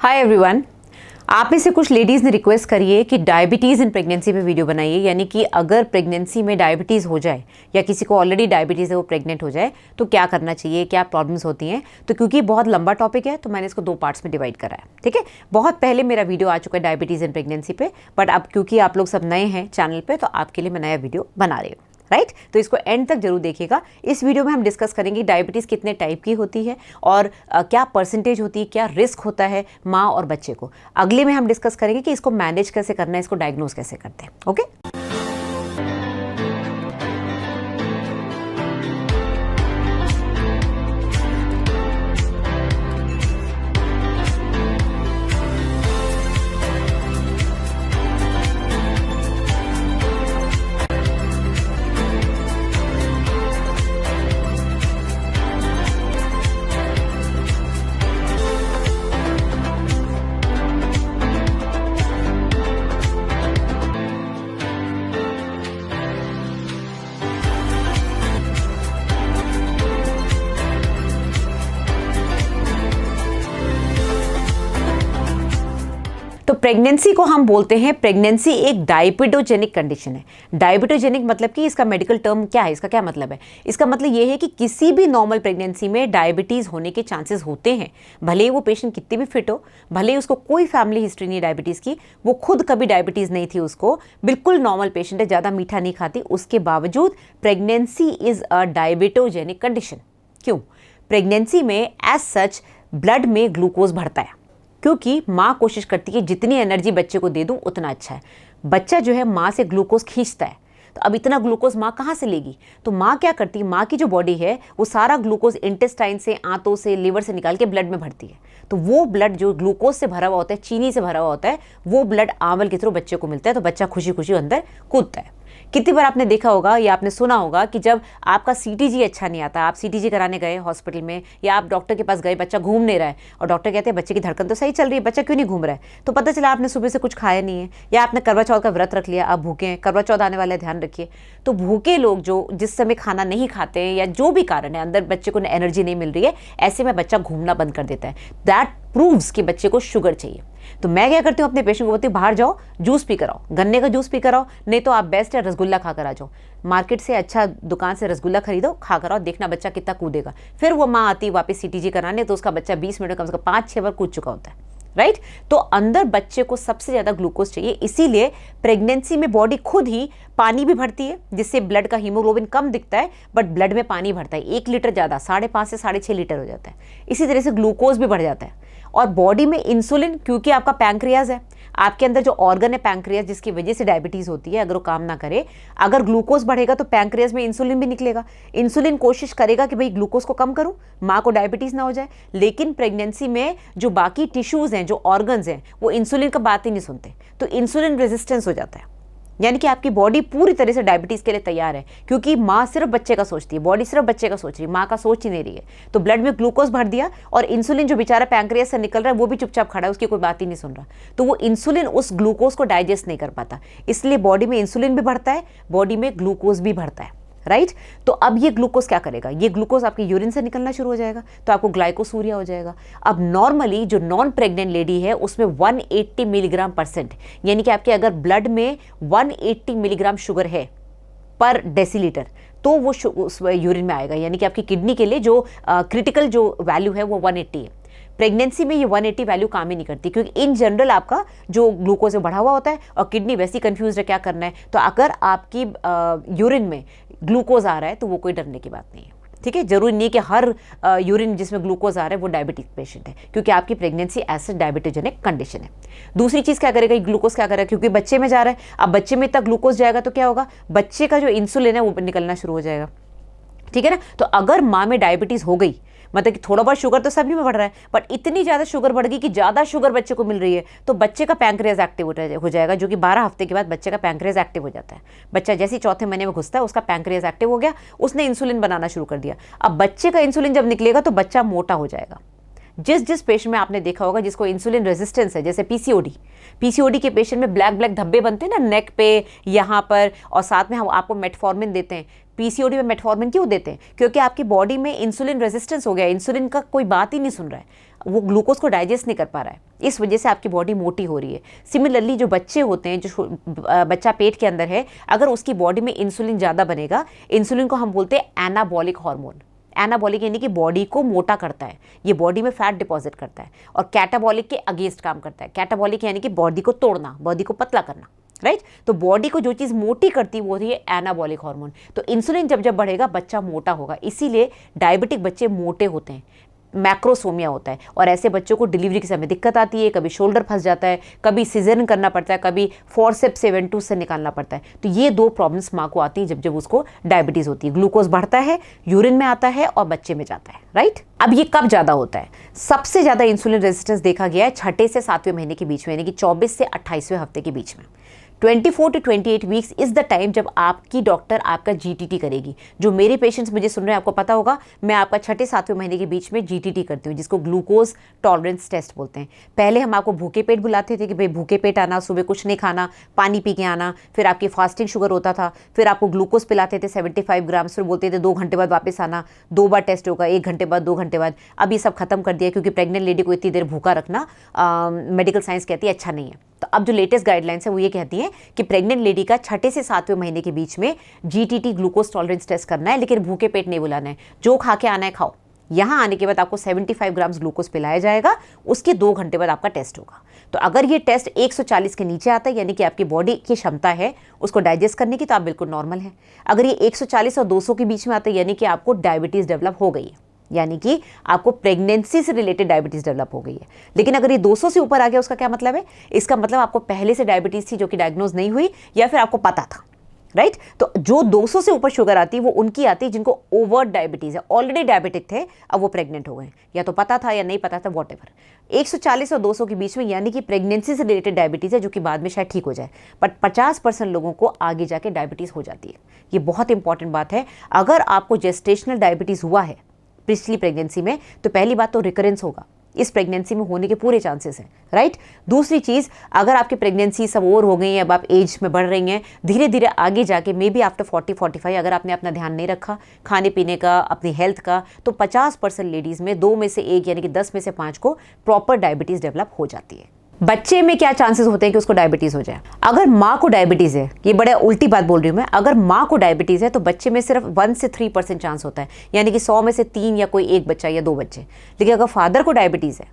Hi everyone. आप में से कुछ लेडीज़ ने रिक्वेस्ट करी है कि डायबिटीज़ इन प्रेगनेंसी पे वीडियो बनाइए, यानी कि अगर प्रेगनेंसी में डायबिटीज़ हो जाए या किसी को ऑलरेडी डायबिटीज़ है वो प्रेग्नेंट हो जाए तो क्या करना चाहिए, क्या प्रॉब्लम्स होती हैं। तो क्योंकि बहुत लंबा टॉपिक है तो मैंने इसको 2 पार्ट्स में डिवाइड करा है। ठीक है, बहुत पहले मेरा वीडियो आ चुका है डायबिटीज़ इन प्रेगनेंसी पे, बट अब क्योंकि आप लोग सब नए हैं चैनल पर तो आपके लिए मैं नया वीडियो बना रही हूँ। राइट, तो इसको एंड तक जरूर देखिएगा। इस वीडियो में हम डिस्कस करेंगे डायबिटीज़ कितने टाइप की होती है और क्या परसेंटेज होती है, क्या रिस्क होता है माँ और बच्चे को। अगले में हम डिस्कस करेंगे कि इसको मैनेज कैसे करना है, इसको डायग्नोज कैसे करते हैं। ओके, तो प्रेगनेंसी को हम बोलते हैं, प्रेगनेंसी एक डायबिटोजेनिक कंडीशन है। डायबिटोजेनिक मतलब कि इसका मेडिकल टर्म क्या है, इसका क्या मतलब है? इसका मतलब ये है कि किसी भी नॉर्मल प्रेगनेंसी में डायबिटीज़ होने के चांसेस होते हैं। भले ही वो पेशेंट कितनी भी फिट हो, भले ही उसको कोई फैमिली हिस्ट्री नहीं डायबिटीज़ की, वो खुद कभी डायबिटीज़ नहीं थी उसको, बिल्कुल नॉर्मल पेशेंट है, ज़्यादा मीठा नहीं खाती, उसके बावजूद pregnancy is a diabetogenic condition. क्यों? प्रेगनेंसी में एज सच ब्लड में ग्लूकोज बढ़ता है, क्योंकि माँ कोशिश करती है जितनी एनर्जी बच्चे को दे दूँ उतना अच्छा है। बच्चा जो है माँ से ग्लूकोज खींचता है, तो अब इतना ग्लूकोज माँ कहाँ से लेगी? तो माँ क्या करती है, माँ की जो बॉडी है वो सारा ग्लूकोज इंटेस्टाइन से, आंतों से, लिवर से निकाल के ब्लड में भरती है। तो वो ब्लड जो ग्लूकोज से भरा हुआ होता है, चीनी से भरा हुआ होता है, वो ब्लड आंवल के थ्रू बच्चे को मिलता है। तो बच्चा खुशी खुशी अंदर कूदता है। कितनी बार आपने देखा होगा या आपने सुना होगा कि जब आपका सीटीजी अच्छा नहीं आता, आप सीटीजी कराने गए हॉस्पिटल में या आप डॉक्टर के पास गए, बच्चा घूम नहीं रहा है और डॉक्टर कहते हैं बच्चे की धड़कन तो सही चल रही है, बच्चा क्यों नहीं घूम रहा है? तो पता चला आपने सुबह से कुछ खाया नहीं है या आपने करवा चौथ का व्रत रख लिया, आप भूखे हैं। करवा चौथ आने वाला है, ध्यान रखिए। तो भूखे लोग जो जिस समय खाना नहीं खाते हैं या जो भी कारण है, अंदर बच्चे को एनर्जी नहीं मिल रही है, ऐसे में बच्चा घूमना बंद कर देता है। दैट प्रूव्स कि बच्चे को शुगर चाहिए। तो मैं क्या करती हूँ, अपने पेशेंट को बोलती हूँ बाहर जाओ, जूस पी कर आओ, गन्ने का जूस पी कर आओ, नहीं तो आप बेस्ट है रसगुल्ला खा कर आ जाओ। मार्केट से अच्छा दुकान से रसगुल्ला खरीदो, खा कर आओ, देखना बच्चा कितना कूदेगा। फिर वो माँ आती है वापस सीटीजी कराने, तो उसका बच्चा 20 मिनट कम से कम 5-6 बार कूद चुका होता है। राइट, तो अंदर बच्चे को सबसे ज़्यादा ग्लूकोज चाहिए। इसीलिए प्रेगनेंसी में बॉडी खुद ही पानी भी भरती है, जिससे ब्लड का हीमोग्लोबिन कम दिखता है, बट ब्लड में पानी भरता है 1 लीटर ज़्यादा, 5.5 से 6.5 लीटर हो जाता है। इसी तरह से ग्लूकोज भी बढ़ जाता है। और बॉडी में इंसुलिन, क्योंकि आपका पैंक्रियाज है, आपके अंदर जो ऑर्गन है पैंक्रियाज, जिसकी वजह से डायबिटीज़ होती है, अगर वो काम ना करे, अगर ग्लूकोज बढ़ेगा तो पैंक्रियाज में इंसुलिन भी निकलेगा। इंसुलिन कोशिश करेगा कि भाई ग्लूकोज को कम करूं, माँ को डायबिटीज़ ना हो जाए। लेकिन प्रेगनेंसी में जो बाकी टिश्यूज़ हैं, जो ऑर्गन्स हैं, वो इंसुलिन का बात ही नहीं सुनते, तो इंसुलिन रेजिस्टेंस हो जाता है। यानी कि आपकी बॉडी पूरी तरह से डायबिटीज़ के लिए तैयार है, क्योंकि माँ सिर्फ बच्चे का सोचती है, बॉडी सिर्फ बच्चे का सोच रही है, माँ का सोच ही नहीं रही है। तो ब्लड में ग्लूकोज भर दिया और इंसुलिन जो बेचारा पैंक्रियास से निकल रहा है वो भी चुपचाप खड़ा है, उसकी कोई बात ही नहीं सुन रहा। तो वो इंसुलिन उस ग्लूकोज को डाइजेस्ट नहीं कर पाता, इसलिए बॉडी में इंसुलिन भी बढ़ता है, बॉडी में ग्लूकोज भी बढ़ता है। राइट, तो अब ये ग्लूकोज क्या करेगा, ये ग्लूकोज आपकी यूरिन से निकलना शुरू हो जाएगा, तो आपको ग्लाइकोसूरिया हो जाएगा। अब नॉर्मली जो नॉन प्रेग्नेंट लेडी है उसमें 180 मिलीग्राम %, यानी कि आपके अगर ब्लड में 180 मिलीग्राम शुगर है पर डेसीलीटर, तो वो उस यूरिन में आएगा। यानी कि आपकी किडनी के लिए जो क्रिटिकल जो वैल्यू है वो 180 है। प्रेगनेंसी में ये 180 वैल्यू काम ही नहीं करती, क्योंकि इन जनरल आपका जो ग्लूकोज बढ़ा हुआ होता है और किडनी वैसी कंफ्यूज है क्या करना है। तो अगर आपकी यूरिन में ग्लूकोज आ रहा है तो वो कोई डरने की बात नहीं है। ठीक है, जरूरी नहीं कि हर यूरिन जिसमें ग्लूकोज आ रहा है वो डायबिटिक पेशेंट है, क्योंकि आपकी प्रेगनेंसी ऐसे डायबिटोजेनिक कंडीशन है। दूसरी चीज़ क्या करेगा, ग्लूकोज क्या करेगा, क्योंकि बच्चे में जा रहा है, अब बच्चे में इतना ग्लूकोज जाएगा तो क्या होगा, बच्चे का जो इंसुलिन है वो निकलना शुरू हो जाएगा। ठीक है ना, तो अगर माँ में डायबिटीज़ हो गई, मतलब कि थोड़ा बहुत शुगर तो सभी में बढ़ रहा है, बट इतनी ज़्यादा शुगर बढ़ गई कि ज़्यादा शुगर बच्चे को मिल रही है, तो बच्चे का पैंक्रियाज एक्टिव हो जाएगा, जो कि 12 हफ्ते के बाद बच्चे का पैंक्रियाज एक्टिव हो जाता है। बच्चा जैसे ही 4थे महीने में घुसता है उसका पैंक्रियाज एक्टिव हो गया, उसने इंसुलिन बनाना शुरू कर दिया। अब बच्चे का इंसुलिन जब निकलेगा तो बच्चा मोटा हो जाएगा। जिस पेशेंट में आपने देखा होगा जिसको इंसुलिन रेजिस्टेंस है, जैसे पीसीओडी के पेशेंट में ब्लैक ब्लैक धब्बे बनते हैं ना नेक पे, यहाँ पर, और साथ में हम आपको मेटफॉर्मिन देते हैं। पीसीओडी में मेटफॉर्मिन क्यों देते हैं? क्योंकि आपकी बॉडी में इंसुलिन रेजिस्टेंस हो गया, इंसुलिन का कोई बात ही नहीं सुन रहा है। वो ग्लूकोज को डाइजेस्ट नहीं कर पा रहा है, इस वजह से आपकी बॉडी मोटी हो रही है। सिमिलरली जो बच्चे होते हैं, जो बच्चा पेट के अंदर है, अगर उसकी बॉडी में इंसुलिन ज़्यादा बनेगा, इंसुलिन को हम बोलते हैं एनाबॉलिक हार्मोन। एनाबॉलिक यानी कि बॉडी को मोटा करता है, ये बॉडी में फैट डिपॉजिट करता है, और कैटाबॉलिक के अगेंस्ट काम करता है। कैटाबॉलिक यानी कि बॉडी को तोड़ना, बॉडी को पतला करना, राइट। तो बॉडी को जो चीज़ मोटी करती है वो होती है एनाबॉलिक हार्मोन। तो इंसुलिन जब जब बढ़ेगा बच्चा मोटा होगा, इसीलिए डायबिटिक बच्चे मोटे होते हैं, मैक्रोसोमिया होता है। और ऐसे बच्चों को डिलीवरी के समय दिक्कत आती है, कभी शोल्डर फंस जाता है, कभी सिजेरियन करना पड़ता है, कभी फॉरसेप्स से वेंटूस से निकालना पड़ता है। तो ये 2 प्रॉब्लम्स माँ को आती है जब जब उसको डायबिटीज़ होती है। ग्लूकोज बढ़ता है, यूरिन में आता है और बच्चे में जाता है, राइट। अब ये कब ज़्यादा होता है? सबसे ज़्यादा इंसुलिन रेजिस्टेंस देखा गया है 6 से 7वें महीने के बीच में, यानी कि 24 से 28वें हफ्ते के बीच में। 24 to 28 weeks is the time जब आपकी डॉक्टर आपका जीटीटी करेगी। जो मेरे पेशेंट्स मुझे सुन रहे हैं, आपको पता होगा मैं आपका 6 से 7वें महीने के बीच में जीटीटी करती हूँ, जिसको ग्लूकोज टॉलरेंस टेस्ट बोलते हैं। पहले हम आपको भूखे पेट बुलाते थे कि भाई भूखे पेट आना, सुबह कुछ नहीं खाना, पानी पी के आना, फिर आपकी फास्टिंग शुगर होता था, फिर आपको ग्लूकोज पिलाते थे 75 ग्राम्स, फिर बोलते थे 2 घंटे बाद वापस आना, 2 बार टेस्ट होगा, 1 घंटे बाद, 2 घंटे बाद। अब ये सब खत्म कर दिया क्योंकि प्रेग्नेंट लेडी को इतनी देर भूखा रखना मेडिकल साइंस कहती है अच्छा नहीं है। तो अब जो लेटेस्ट गाइडलाइंस है वो ये कहती है कि प्रेग्नेंट लेडी का 6 से 7वें महीने के बीच में जीटीटी ग्लूकोज टॉलरेंस टेस्ट करना है, लेकिन भूखे पेट नहीं बुलाना है। जो खा के आना है खाओ। यहाँ आने के बाद आपको 75 ग्राम्स ग्लूकोज पिलाया जाएगा, उसके 2 घंटे बाद आपका टेस्ट होगा। तो अगर ये टेस्ट 140 के नीचे आता है, यानी कि आपकी बॉडी की क्षमता है उसको डाइजेस्ट करने की, तो आप बिल्कुल नॉर्मल है। अगर ये 140 और 200 के बीच में आता है, यानी कि आपको डायबिटीज़ डेवलप हो गई है, यानी कि आपको प्रेगनेंसी से रिलेटेड डायबिटीज़ डेवलप हो गई है। लेकिन अगर ये 200 से ऊपर आ गया, उसका क्या मतलब है? इसका मतलब आपको पहले से डायबिटीज़ थी जो कि डायग्नोज नहीं हुई, या फिर आपको पता था, राइट। तो जो 200 से ऊपर शुगर आती है वो उनकी आती है जिनको ओवर डायबिटीज़ है, ऑलरेडी डायबिटिक थे, अब वो प्रेग्नेंट हो गए, या तो पता था या नहीं पता था, वॉटेवर। 140 और 200 के बीच में यानी कि प्रेगनेंसी से रिलेटेड डायबिटीज़ है, जो कि बाद में शायद ठीक हो जाए, बट 50% लोगों को आगे जाके डायबिटीज़ हो जाती है। ये बहुत इंपॉर्टेंट बात है। अगर आपको जेस्टेशनल डायबिटीज़ हुआ है पिछली प्रेगनेंसी में, तो पहली बात तो रिकरेंस होगा, इस प्रेगनेंसी में होने के पूरे चांसेस हैं, राइट। दूसरी चीज़, अगर आपकी प्रेगनेंसी सब ओवर हो गई है, अब आप एज में बढ़ रही हैं, धीरे धीरे आगे जाके मे बी आफ्टर 40-45 अगर आपने अपना ध्यान नहीं रखा खाने पीने का, अपनी हेल्थ का, तो 50% लेडीज़ में 2 में से 1 यानी कि 10 में से 5 को प्रॉपर डायबिटीज़ डेवलप हो जाती है। बच्चे में क्या चांसेस होते हैं कि उसको डायबिटीज़ हो जाए? अगर माँ को डायबिटीज़ है, ये बड़ा उल्टी बात बोल रही हूँ मैं, अगर माँ को डायबिटीज़ है तो बच्चे में सिर्फ 1 से 3% चांस होता है, यानी कि 100 में से 3 या कोई 1 बच्चा या 2 बच्चे। लेकिन अगर फादर को डायबिटीज़ है,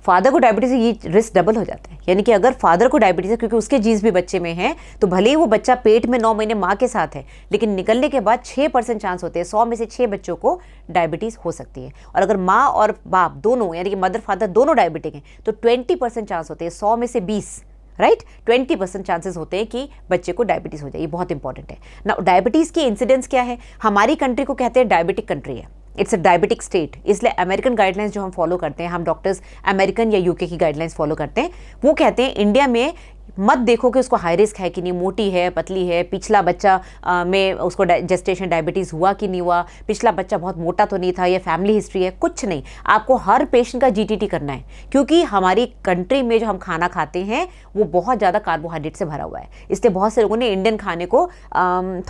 फादर को डायबिटीज़, ये रिस्क डबल हो जाता है। यानी कि अगर फादर को डायबिटीज़ है, क्योंकि उसके जीन्स भी बच्चे में हैं, तो भले ही वो बच्चा पेट में 9 महीने माँ के साथ है, लेकिन निकलने के बाद 6% चांस होते हैं, 100 में से 6 बच्चों को डायबिटीज़ हो सकती है। और अगर माँ और बाप दोनों, यानी कि मदर फादर दोनों डायबिटिक हैं, तो 20% चांस होते हैं, 100 में से 20, राइट। 20% चांसेस होते हैं कि बच्चे को डायबिटीज़ हो जाए। ये बहुत इंपॉर्टेंट है ना। डायबिटीज़ की इंसिडेंस क्या है? हमारी कंट्री को कहते हैं डायबिटिक कंट्री है, इट्स अ डायबिटिक स्टेट। इसलिए अमेरिकन गाइडलाइंस जो हम फॉलो करते हैं, हम डॉक्टर्स अमेरिकन या यूके की गाइडलाइंस फॉलो करते हैं, वो कहते हैं इंडिया में मत देखो कि उसको हाई रिस्क है कि नहीं, मोटी है, पतली है, पिछला बच्चा में उसको जेस्टेशन डायबिटीज़ हुआ कि नहीं हुआ, पिछला बच्चा बहुत मोटा तो नहीं था, या फैमिली हिस्ट्री है, कुछ नहीं। आपको हर पेशेंट का जीटीटी करना है, क्योंकि हमारी कंट्री में जो हम खाना खाते हैं वो बहुत ज़्यादा कार्बोहाइड्रेट से भरा हुआ है। इसलिए बहुत से लोगों ने इंडियन खाने को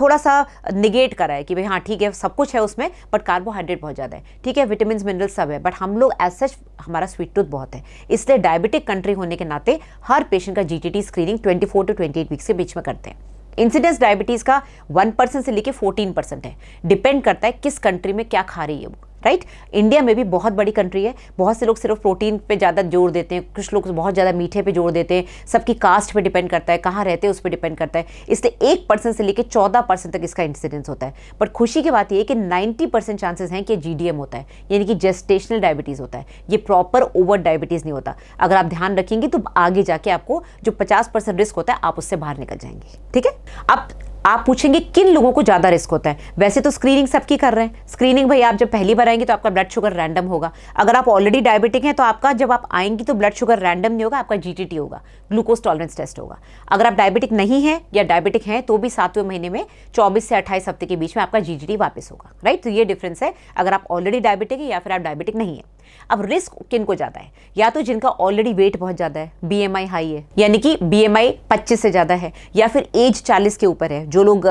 थोड़ा सा निगेट करा है कि भाई हाँ ठीक है सब कुछ है उसमें, बट कार्बोहाइड्रेट बहुत ज़्यादा है, ठीक है, विटामिन मिनरल सब है, बट हम लोग एज सच हमारा स्वीट टूथ बहुत है। इसलिए डायबिटिक कंट्री होने के नाते हर पेशेंट का जीटीटी स्क्रीनिंग 24 to 28 वीक्स के बीच में करते हैं। इंसिडेंस डायबिटीज़ का 1% से लेके 14% है, डिपेंड करता है किस कंट्री में क्या खा रही है वो, राइट। इंडिया में भी बहुत बड़ी कंट्री है, बहुत से लोग सिर्फ प्रोटीन पे ज़्यादा जोर देते हैं, कुछ लोग बहुत ज़्यादा मीठे पे जोर देते हैं, सबकी कास्ट पे डिपेंड करता है, कहाँ रहते हैं उस पर डिपेंड करता है। इसलिए 1% से लेकर 14% तक इसका इंसिडेंस होता है। पर खुशी की बात यह है कि 90% चांसेस हैं कि जीडीएम होता है, यानी कि जेस्टेशनल डायबिटीज़ होता है। ये प्रॉपर ओवर डायबिटीज़ नहीं होता। अगर आप ध्यान रखेंगे तो आगे जाके आपको जो 50% रिस्क होता है आप उससे बाहर निकल जाएंगे, ठीक है। अब आप पूछेंगे किन लोगों को ज़्यादा रिस्क होता है? वैसे तो स्क्रीनिंग सबकी कर रहे हैं। स्क्रीनिंग भाई आप जब पहली बार आएंगे तो आपका ब्लड शुगर रैंडम होगा। अगर आप ऑलरेडी डायबिटिक हैं तो आपका जब आप आएंगी तो ब्लड शुगर रैंडम नहीं होगा, आपका जीटीटी होगा, ग्लूकोज टॉलरेंस टेस्ट होगा। अगर आप डायबिटिक नहीं हैं या डायबिटिक हैं तो भी 7वें महीने में 24 से 28 हफ्ते के बीच में आपका जीटीटी वापस होगा, राइट। तो ये डिफरेंस है अगर आप ऑलरेडी डायबिटिक है या फिर आप डायबिटिक नहीं है। अब रिस्क किन को ज़्यादा है, या तो जिनका ऑलरेडी वेट बहुत ज़्यादा है, BMI हाई है, यानी कि BMI 25 से ज़्यादा है, या फिर एज 40 के ऊपर है, जो लोग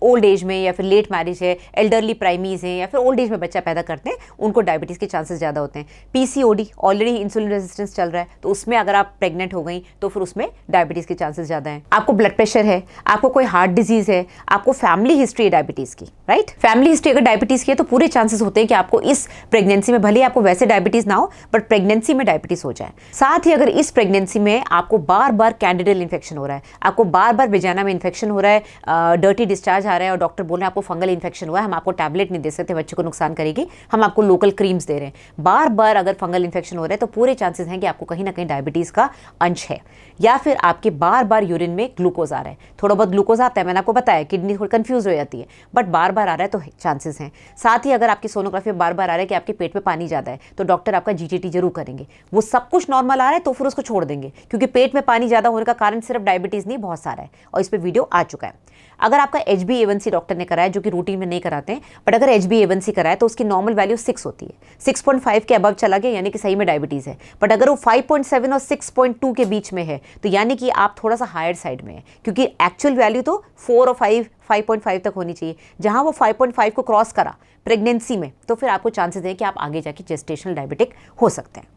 ओल्ड एज में या फिर लेट मैरिज है, एल्डरली प्राइमीज हैं, या फिर ओल्ड एज में बच्चा पैदा करते हैं, उनको डायबिटीज़ के चांसेस ज़्यादा होते हैं। PCOD ऑलरेडी इंसुलिन रेजिस्टेंस चल रहा है, तो उसमें अगर आप प्रेग्नेंट हो गई तो फिर उसमें डायबिटीज़ के चांसेस ज़्यादा हैं। आपको ब्लड प्रेशर है, आपको कोई हार्ट डिजीज़ है, आपको फैमिली हिस्ट्री है डायबिटीज़ की, राइट। फैमिली हिस्ट्री अगर डायबिटीज़ की है तो पूरे चांसेस होते हैं कि आपको इस प्रेगनेंसी में, भले आपको वैसे डायबिटीज़ ना हो बट प्रेगनेंसी में डायबिटीज़ हो जाए। साथ ही अगर इस प्रेगनेंसी में आपको बार बार कैंडिडियल इन्फेक्शन हो रहा है, आपको बार बार वेजाना में इन्फेक्शन हो रहा है, डर्टी डिस्चार्ज आ रहा है और डॉक्टर बोल रहे हैं आपको फंगल इन्फेक्शन हुआ है, हम आपको टैबलेट नहीं दे सकते, बच्चे को नुकसान करेगी, हम आपको लोकल क्रीम्स दे रहे हैं, बार बार अगर फंगल इन्फेक्शन हो रहा है तो पूरे चांसेस हैं कि आपको कहीं ना कहीं डायबिटीज़ का अंश है। या फिर आपके बार बार यूरिन में ग्लूकोज आ रहा है, थोड़ा बहुत ग्लूकोज आता है, मैंने आपको बताया किडनी थोड़ी कंफ्यूज हो जाती है, बट बार बार आ रहा है तो चांसेस हैं। साथ ही अगर आपकी सोनोग्राफी बार बार आ रहा है कि आपके पेट में पानी ज़्यादा है, तो डॉक्टर आपका GTT जरूर करेंगे। वो सब कुछ नॉर्मल आ रहा है तो फिर उसको छोड़ देंगे, क्योंकि पेट में पानी ज़्यादा होने का कारण सिर्फ डायबिटीज़ नहीं, बहुत सारा है, और इस पर वीडियो आ चुका है। अगर आपका HbA1c डॉक्टर ने कराया, जो कि रूटीन में नहीं कराते हैं, बट अगर HbA1c कराया तो उसकी नॉर्मल वैल्यू 6 होती है, 6.5 के अबव चला गया यानी कि सही में डायबिटीज़ है। बट अगर वो 5.7 और 6.2 के बीच में है तो यानी कि आप थोड़ा सा हायर साइड में है, क्योंकि एक्चुअल वैल्यू तो 4 और 5.5 तक होनी चाहिए। जहां वो 5.5 को क्रॉस करा प्रेगनेंसी में, तो फिर आपको चांसेस है कि आप आगे जाके जेस्टेशनल डायबिटिक हो सकते हैं।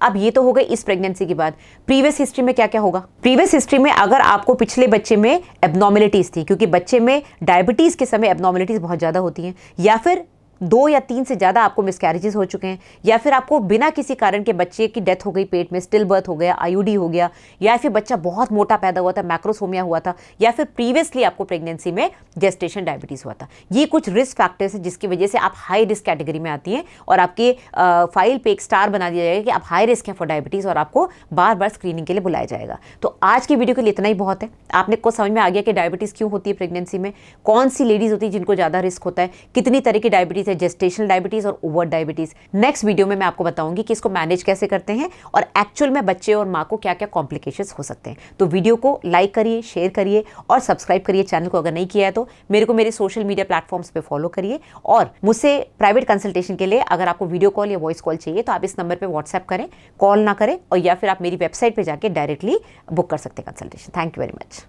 अब ये तो हो गई इस प्रेगनेंसी की बात। प्रीवियस हिस्ट्री में क्या क्या होगा? प्रीवियस हिस्ट्री में अगर आपको पिछले बच्चे में एब्नॉर्मेलिटीज़ थी, क्योंकि बच्चे में डायबिटीज़ के समय एब्नॉर्मेलिटीज़ बहुत ज़्यादा होती हैं, या फिर 2 या 3 से ज़्यादा आपको मिसकैरेजेस हो चुके हैं, या फिर आपको बिना किसी कारण के बच्चे की डेथ हो गई, पेट में स्टिल बर्थ हो गया, IUD हो गया, या फिर बच्चा बहुत मोटा पैदा हुआ था, मैक्रोसोमिया हुआ था, या फिर प्रीवियसली आपको प्रेगनेंसी में जेस्टेशन डायबिटीज़ हुआ था। ये कुछ रिस्क फैक्टर्स हैं जिसकी वजह से आप हाई रिस्क कैटेगरी में आती हैं, और आपके फाइल पे एक स्टार बना दिया जाएगा कि आप हाई रिस्क हैं फॉर डायबिटीज़, और आपको बार बार स्क्रीनिंग के लिए बुलाया जाएगा। तो आज की वीडियो के लिए इतना ही बहुत है। आपने को समझ में आ गया कि डायबिटीज़ क्यों होती है प्रेगनेंसी में, कौन सी लेडीज़ होती है जिनको ज़्यादा रिस्क होता है, कितनी तरह की डायबिटीज़ है, जेस्टेशनल डायबिटीज़ और ओवर डायबिटीज़। नेक्स्ट वीडियो में मैं आपको बताऊंगी कि इसको मैनेज कैसे करते हैं, और एक्चुअल में बच्चे और माँ को क्या क्या कॉम्प्लिकेशंस हो सकते हैं। तो वीडियो को लाइक करिए, शेयर करिए और सब्सक्राइब करिए चैनल को अगर नहीं किया है तो। मेरे को मेरे सोशल मीडिया प्लेटफॉर्म्स पे फॉलो करिए, और मुझसे प्राइवेट कंसल्टेशन के लिए अगर आपको वीडियो कॉल या वॉइस कॉल चाहिए तो आप इस नंबर पर व्हाट्सएप करें, कॉल ना करें, और या फिर आप मेरी वेबसाइट पर जाके डायरेक्टली बुक कर सकते हैं consultation. Thank you very much.